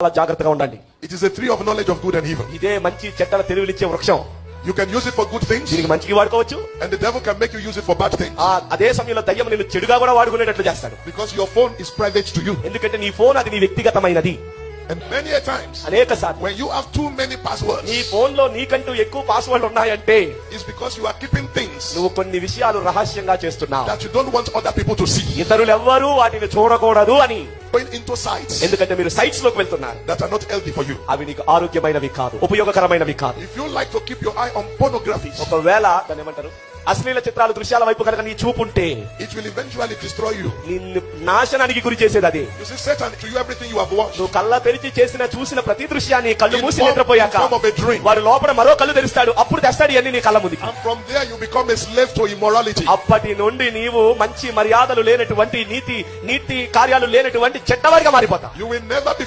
చాలా జాగ్రత్తగా ఉండండి. It is a tree of knowledge of good and evil. ఇదే మంచి చెడ్డల తెలివినిచ్చే వృక్షం. You can use it for good things, దీనికి మంచికి వాడుకోవచ్చు, and the devil can make you use it for bad things. అదే సమయంలో దయ్యం నిన్ను చెడుగా కూడా వాడుకునేటట్లు చేస్తాడు. Because your phone is private to you. ఎందుకంటే నీ ఫోన్ అది నీ వ్యక్తిగతమైనది. And many a times, అనేక సార్లు when you have too many passwords, నీ ఫోన్ లో నీకంటూ ఎక్కువ పాస్వర్డ్ ఉన్నాయంటే it's because you are keeping things నువ్వు కొన్ని విషయాలు రహస్యంగా చేస్తున్నావు, that you don't want other people to see. ఇతరులు ఎవ్వరూ వాటిని చూడకూడదు అని. Going into sites ఎందుకంటే మీరు సైట్స్ లోకి వెళ్తున్నారు, that are not healthy for you. అవి నీకు ఆరోగ్యమైనవి కాదు, ఉపయోగకరమైనవి కాదు. If you like to keep your eye on pornography, ఒకవేళ దాన్ని ఏమంటారు, అశ్లీల చిత్రాలు, దృశ్యాల వైపు కనుక నీ చూపు ఉంటే it will eventually destroy you. నిన్ను నాశనానికి గురి చేసేది అది. You see, Satan to you everything you have watched నువ్వు కళ్ళ తెరిచి చూసిన ప్రతి దృశ్యాన్ని కళ్ళు in Musi నిద్రపోయాక form of a dream. వాడు లోపల మరో కళ్ళు తెరుస్తాడు, అప్పుడు తెస్తాడు ఇవన్నీ నీ కళ్ళ ముందుకి. And from there you become a slave to immorality. అప్పటి నుండి నీవు మంచి మర్యాదలు లేనటువంటి నీతి కార్యాలు లేనటువంటి చెడ్డవాడిగా మారిపోతావు. You will never be